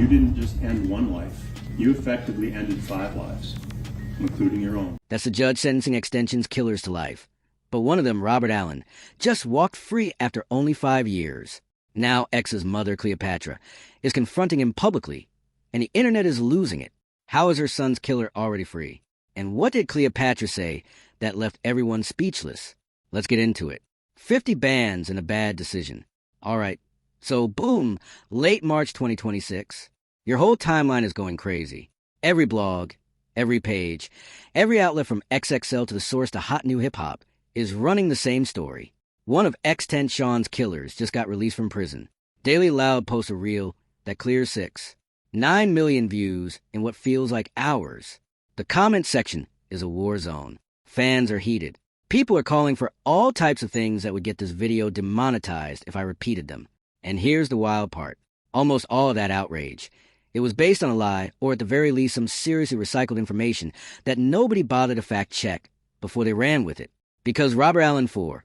You didn't just end one life. You effectively ended 5 lives, including your own. That's the judge sentencing Extension's killers to life. But one of them, Robert Allen, just walked free after only 5 years. Now X's mother, Cleopatra, is confronting him publicly, and the internet is losing it. How is her son's killer already free? And what did Cleopatra say that left everyone speechless? Let's get into it. 50 bans and a bad decision. All right, so boom, late March 2026. Your whole timeline is going crazy. Every blog, every page, every outlet from XXL to the source to hot new hip-hop is running the same story. One of XXXTentacion's killers just got released from prison. Daily Loud posts a reel that clears 6. 9 million views in what feels like hours. The comment section is a war zone. Fans are heated. People are calling for all types of things that would get this video demonetized if I repeated them. And here's the wild part. Almost all of that outrage. It was based on a lie, or at the very least some seriously recycled information that nobody bothered to fact-check before they ran with it. Because Robert Allen IV,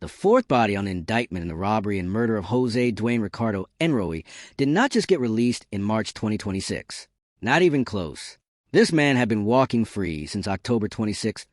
the 4th body on indictment in the robbery and murder of Jose Dwayne Ricardo Enroy, did not just get released in March 2026. Not even close. This man had been walking free since October 26,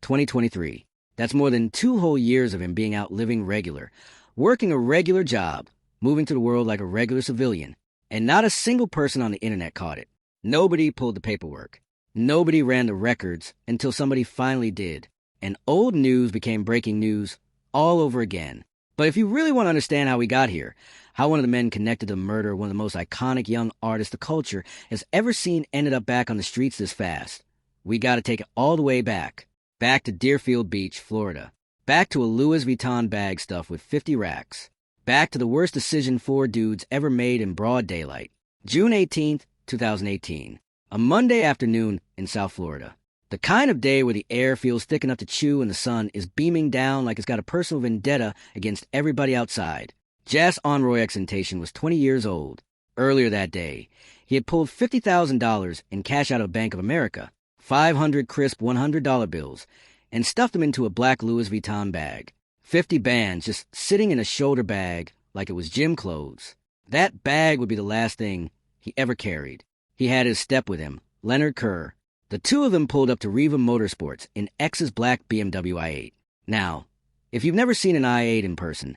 2023. That's more than 2 whole years of him being out living regular, working a regular job, moving through the world like a regular civilian, and not a single person on the internet caught it. Nobody pulled the paperwork. Nobody ran the records until somebody finally did. And old news became breaking news all over again. But if you really want to understand how we got here, how one of the men connected to the murder of one of the most iconic young artists the culture has ever seen ended up back on the streets this fast, we got to take it all the way back. Back to Deerfield Beach, Florida. Back to a Louis Vuitton bag stuffed with 50 racks. Back to the worst decision 4 dudes ever made in broad daylight. June 18th, 2018. A Monday afternoon in South Florida. The kind of day where the air feels thick enough to chew and the sun is beaming down like it's got a personal vendetta against everybody outside. Jas Onroy XXXTentacion was 20 years old. Earlier that day, he had pulled $50,000 in cash out of Bank of America, 500 crisp $100 bills, and stuffed them into a black Louis Vuitton bag. 50 bands just sitting in a shoulder bag like it was gym clothes. That bag would be the last thing he ever carried. He had his step with him, Leonard Kerr. The two of them pulled up to Riva Motorsports in X's black BMW i8. Now, if you've never seen an i8 in person,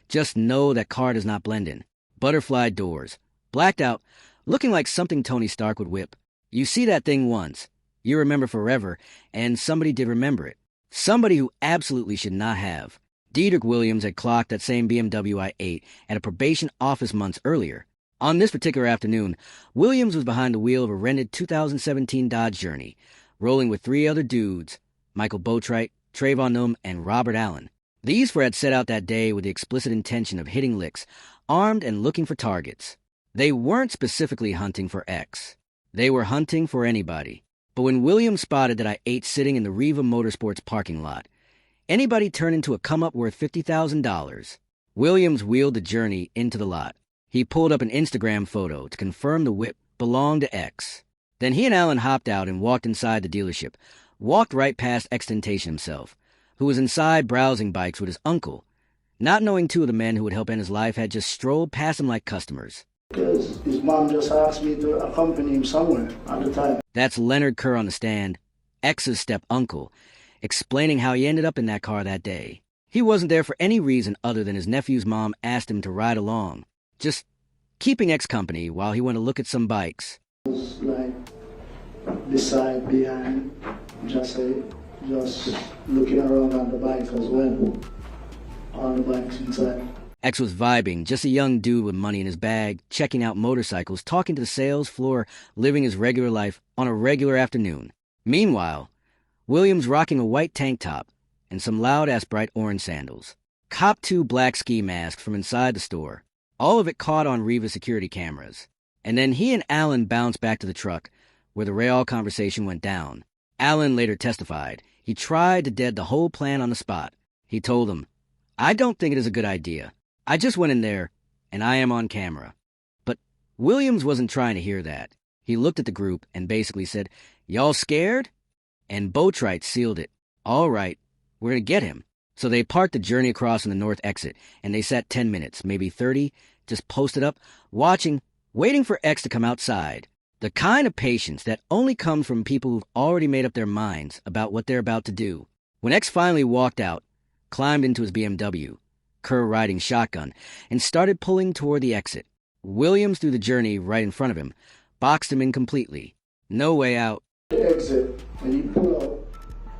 just know that car does not blend in. Butterfly doors, blacked out, looking like something Tony Stark would whip. You see that thing once, you remember forever, and somebody did remember it. Somebody who absolutely should not have. Dedrick Williams had clocked that same BMW i8 at a probation office months earlier. On this particular afternoon, Williams was behind the wheel of a rented 2017 Dodge Journey, rolling with 3 other dudes, Michael Boatwright, Trayvon Nunn, and Robert Allen. These 4 had set out that day with the explicit intention of hitting licks, armed and looking for targets. They weren't specifically hunting for X. They were hunting for anybody. But when Williams spotted that I ate sitting in the Riva Motorsports parking lot, anybody turned into a come-up worth $50,000. Williams wheeled the Journey into the lot. He pulled up an Instagram photo to confirm the whip belonged to X. Then he and Allen hopped out and walked inside the dealership, walked right past XXXTentacion himself, who was inside browsing bikes with his uncle. Not knowing 2 of the men who would help end his life had just strolled past him like customers. Because his mom just asked me to accompany him somewhere at the time. That's Leonard Kerr on the stand, X's step-uncle, explaining how he ended up in that car that day. He wasn't there for any reason other than his nephew's mom asked him to ride along. Just keeping X company while he went to look at some bikes. It was like beside, behind, just looking around on the bike as well. On the bikes inside. X was vibing, just a young dude with money in his bag, checking out motorcycles, talking to the sales floor, living his regular life on a regular afternoon. Meanwhile, Williams rocking a white tank top and some loud-ass bright orange sandals. Copped 2 black ski masks from inside the store. All of it caught on Riva security cameras. And then he and Allen bounced back to the truck, where the real conversation went down. Allen later testified. He tried to dead the whole plan on the spot. He told them, "I don't think it is a good idea. I just went in there, and I am on camera." But Williams wasn't trying to hear that. He looked at the group and basically said, "Y'all scared?" And Boatwright sealed it. "All right, we're gonna get him." So they parked the Journey across from the north exit, and they sat 10 minutes, maybe 30, just posted up, watching waiting for X to come outside. The kind of patience that only comes from people who've already made up their minds about what they're about to do. When X finally walked out, climbed into his BMW, Kerr riding shotgun, and started pulling toward the exit, Williams, through the journey right in front of him, boxed him in completely. No way out. The exit, when you pull out,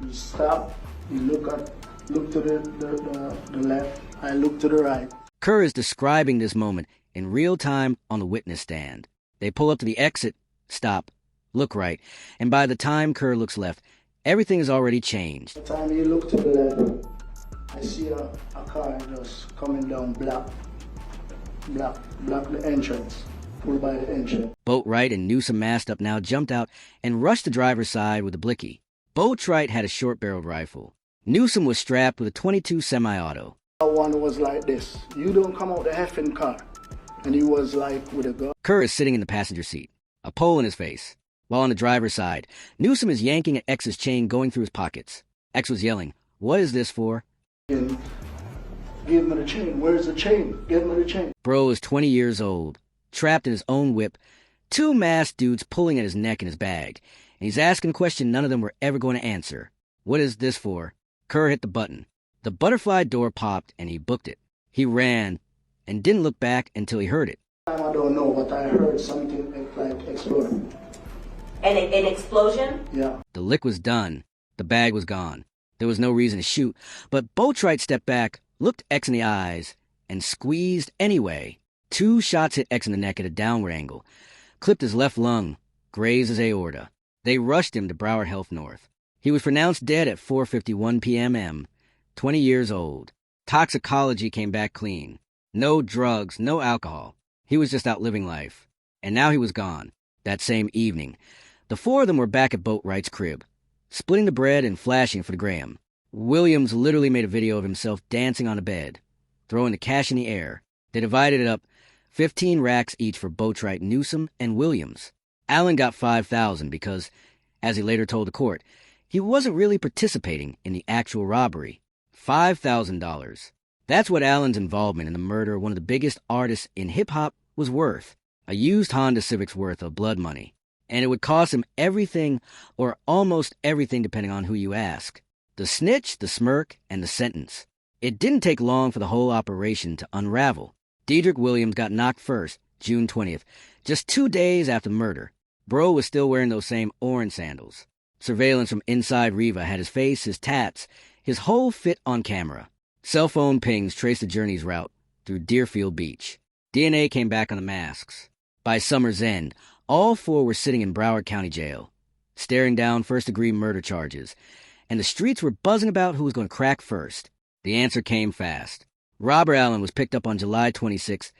you stop, you look to the left, I look to the right. Kerr is describing this moment in real time on the witness stand. They pull up to the exit, stop, look right, and by the time Kerr looks left, everything has already changed. By the time you look to the left, I see a car just coming down, block the entrance, pulled by the entrance. Boatwright and Newsom, masked up now, jumped out and rushed the driver's side with a blicky. Boatwright had a short-barreled rifle. Newsom was strapped with a .22 semi-auto. One was like this, you don't come out the effing car. And he was like with a gun. Kerr is sitting in the passenger seat, a pole in his face. While on the driver's side, Newsom is yanking at X's chain going through his pockets. X was yelling, "What is this for?" And give me the chain. Where's the chain? Give me the chain. Bro is 20 years old, trapped in his own whip, two masked dudes pulling at his neck and his bag, and he's asking a question none of them were ever going to answer. What is this for? Kerr hit the button. The butterfly door popped and he booked it. He ran and didn't look back until he heard it. I don't know, but I heard something like exploding. An explosion? Yeah. The lick was done. The bag was gone. There was no reason to shoot, but Boatwright stepped back, looked X in the eyes, and squeezed anyway. Two shots hit X in the neck at a downward angle, clipped his left lung, grazed his aorta. They rushed him to Broward Health North. He was pronounced dead at 4:51 p.m. 20 years old. Toxicology came back clean. No drugs, no alcohol. He was just out living life. And now he was gone. That same evening, the four of them were back at Boatwright's crib, splitting the bread and flashing for the gram. Williams literally made a video of himself dancing on a bed, throwing the cash in the air. They divided it up, 15 racks each for Boatwright, Newsom, and Williams. Allen got $5,000 because, as he later told the court, he wasn't really participating in the actual robbery. $5,000. That's what Allen's involvement in the murder of one of the biggest artists in hip-hop was worth. A used Honda Civic's worth of blood money. And it would cost him everything, or almost everything depending on who you ask. The snitch, the smirk, and the sentence. It didn't take long for the whole operation to unravel. Dedrick Williams got knocked first, June 20th, just 2 days after the murder. Bro was still wearing those same orange sandals. Surveillance from inside Riva had his face, his tats, his whole fit on camera. Cell phone pings traced the journey's route through Deerfield Beach. DNA came back on the masks. By summer's end, all four were sitting in Broward County Jail, staring down first-degree murder charges, and the streets were buzzing about who was going to crack first. The answer came fast. Robert Allen was picked up on July 26,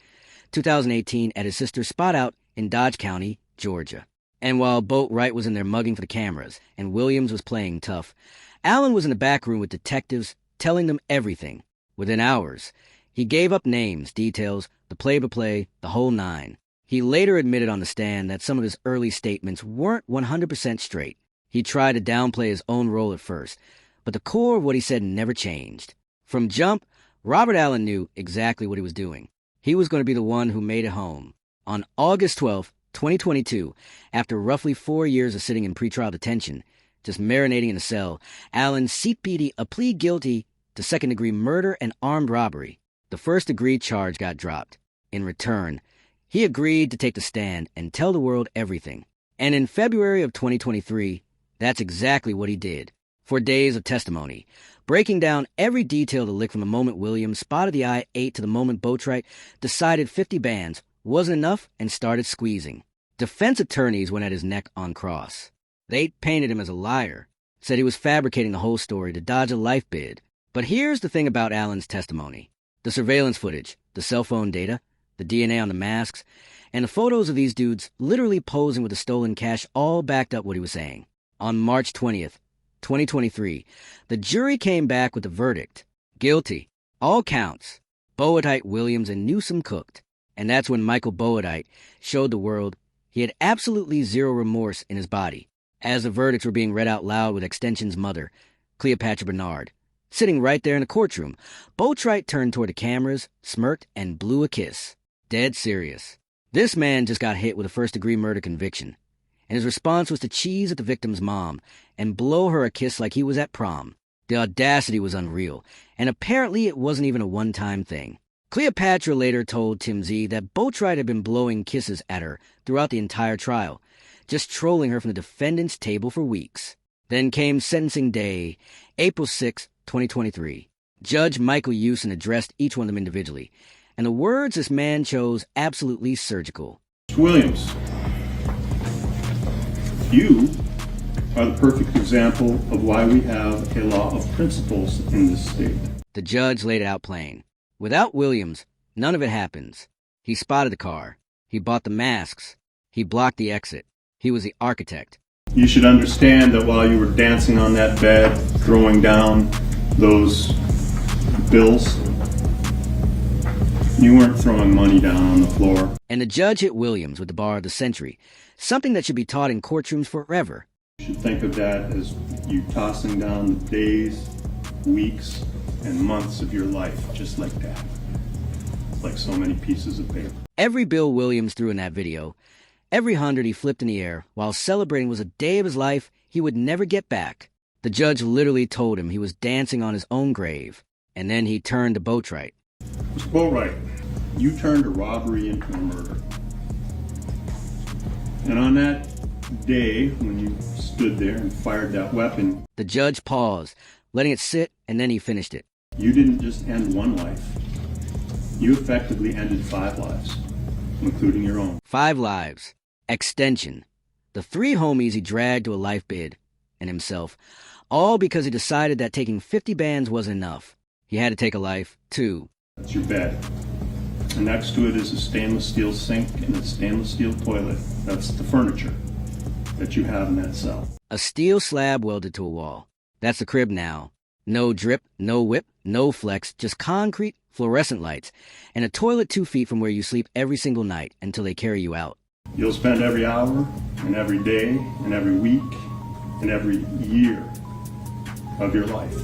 2018 at his sister's spot out in Dodge County, Georgia. And while Boatwright was in there mugging for the cameras and Williams was playing tough, Allen was in the back room with detectives telling them everything. Within hours, he gave up names, details, the play-by-play, the whole nine. He later admitted on the stand that some of his early statements weren't 100% straight. He tried to downplay his own role at first, but the core of what he said never changed. From jump, Robert Allen knew exactly what he was doing. He was going to be the one who made it home. On August 12, 2022, after roughly 4 years of sitting in pretrial detention, just marinating in a cell, Allen seat-beated a plea guilty to second-degree murder and armed robbery. The first-degree charge got dropped. In return, he agreed to take the stand and tell the world everything. And in February of 2023, that's exactly what he did. For days of testimony, breaking down every detail of the lick from the moment Williams spotted the I-8 to the moment Boatwright decided 50 bands wasn't enough and started squeezing. Defense attorneys went at his neck on cross. They painted him as a liar, said he was fabricating the whole story to dodge a life bid. But here's the thing about Allen's testimony. The surveillance footage, the cell phone data, the DNA on the masks, and the photos of these dudes literally posing with the stolen cash all backed up what he was saying. On March 20th, 2023, the jury came back with the verdict. Guilty. All counts. Boatwright, Williams, and Newsom cooked. And that's when Michael Boatwright showed the world he had absolutely zero remorse in his body. As the verdicts were being read out loud with Extension's mother, Cleopatra Bernard, sitting right there in the courtroom, Boatwright turned toward the cameras, smirked, and blew a kiss. Dead serious. This man just got hit with a first-degree murder conviction, and his response was to cheese at the victim's mom and blow her a kiss like he was at prom. The audacity was unreal, and apparently it wasn't even a one-time thing. Cleopatra later told TMZ that Boatwright had been blowing kisses at her throughout the entire trial, just trolling her from the defendant's table for weeks. Then came sentencing day, April 6, 2023. Judge Michael Usen addressed each one of them individually, and the words this man chose absolutely surgical. Mr. Williams, you are the perfect example of why we have a law of principles in this state. The judge laid it out plain. Without Williams, none of it happens. He spotted the car. He bought the masks. He blocked the exit. He was the architect. You should understand that while you were dancing on that bed, throwing down those bills, you weren't throwing money down on the floor. And the judge hit Williams with the bar of the century, something that should be taught in courtrooms forever. You should think of that as you tossing down the days, weeks, and months of your life just like that. Like so many pieces of paper. Every bill Williams threw in that video, every hundred he flipped in the air while celebrating was a day of his life he would never get back. The judge literally told him he was dancing on his own grave, and then he turned to Boatwright. Mr. Boatwright, you turned a robbery into a murder. And on that day, when you stood there and fired that weapon, the judge paused, letting it sit, and then he finished it. You didn't just end one life. You effectively ended 5 lives, including your own. 5 lives. Extension. The 3 homies he dragged to a life bid, and himself, all because he decided that taking 50 bands wasn't enough. He had to take a life, too. That's your bed. And next to it is a stainless steel sink and a stainless steel toilet. That's the furniture that you have in that cell. A steel slab welded to a wall. That's the crib now. No drip, no whip, no flex, just concrete, fluorescent lights, and a toilet 2 feet from where you sleep every single night until they carry you out. You'll spend every hour and every day and every week and every year of your life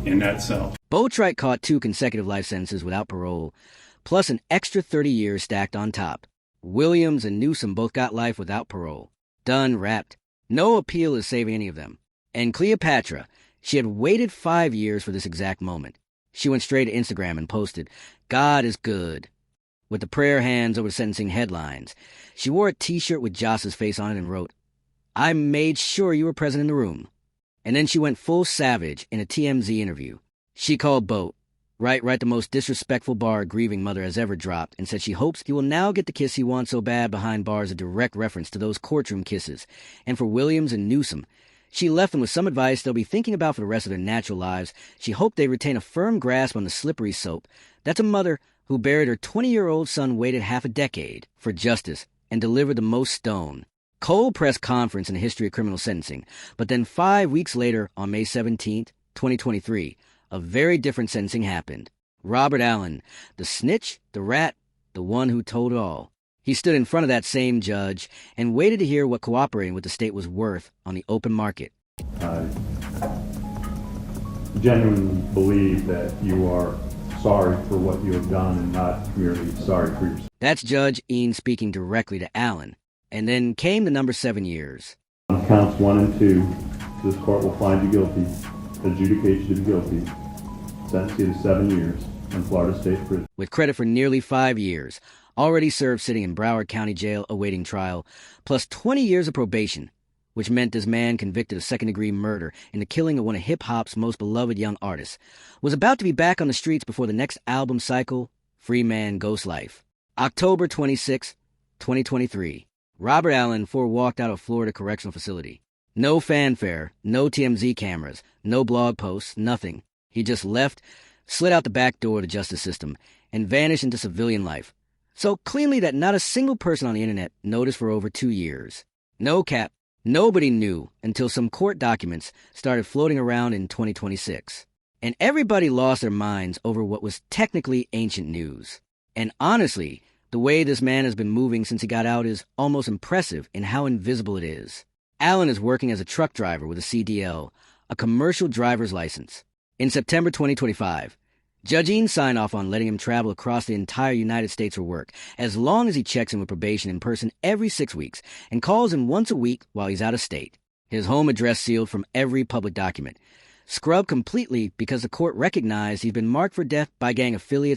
in that cell. Boatwright caught 2 consecutive life sentences without parole, plus an extra 30 years stacked on top. Williams and Newsom both got life without parole. Done, wrapped. No appeal is saving any of them. And Cleopatra, she had waited 5 years for this exact moment. She went straight to Instagram and posted, "God is good," with the prayer hands over sentencing headlines. She wore a t-shirt with Joss's face on it and wrote, "I made sure you were present in the room." And then she went full savage in a TMZ interview. She called Boatwright the most disrespectful bar a grieving mother has ever dropped, and said she hopes he will now get the kiss he wants so bad behind bars, a direct reference to those courtroom kisses. And for Williams and Newsom, she left them with some advice they'll be thinking about for the rest of their natural lives. She hoped they retain a firm grasp on the slippery slope. That's a mother who buried her 20-year-old son, waited half a decade for justice, and delivered the most stone. Cold press conference in the history of criminal sentencing. But then 5 weeks later, on May 17th, 2023, a very different sentencing happened. Robert Allen, the snitch, the rat, the one who told it all. He stood in front of that same judge and waited to hear what cooperating with the state was worth on the open market. I genuinely believe that you are sorry for what you have done and not merely sorry for yourself. That's Judge Ian speaking directly to Allen. And then came the number 7 years. On counts 1 and 2, this court will find you guilty, adjudicate you to be guilty, sentence you to 7 years in Florida State Prison. With credit for nearly 5 years, already served sitting in Broward County Jail awaiting trial, plus 20 years of probation, which meant this man convicted of second-degree murder in the killing of one of hip-hop's most beloved young artists, was about to be back on the streets before the next album cycle, Free Man Ghost Life. October 26, 2023. Robert Allen walked out of Florida Correctional Facility. No fanfare, no TMZ cameras, no blog posts, nothing. He just left, slid out the back door of the justice system, and vanished into civilian life. So cleanly that not a single person on the internet noticed for over 2 years. No cap, nobody knew until some court documents started floating around in 2026. And everybody lost their minds over what was technically ancient news. And honestly, the way this man has been moving since he got out is almost impressive in how invisible it is. Allen is working as a truck driver with a CDL, a commercial driver's license. In September 2025, Judging sign off on letting him travel across the entire United States for work, as long as he checks in with probation in person every 6 weeks and calls in once a week while he's out of state. His home address sealed from every public document. Scrubbed completely because the court recognized he'd been marked for death by gang affiliates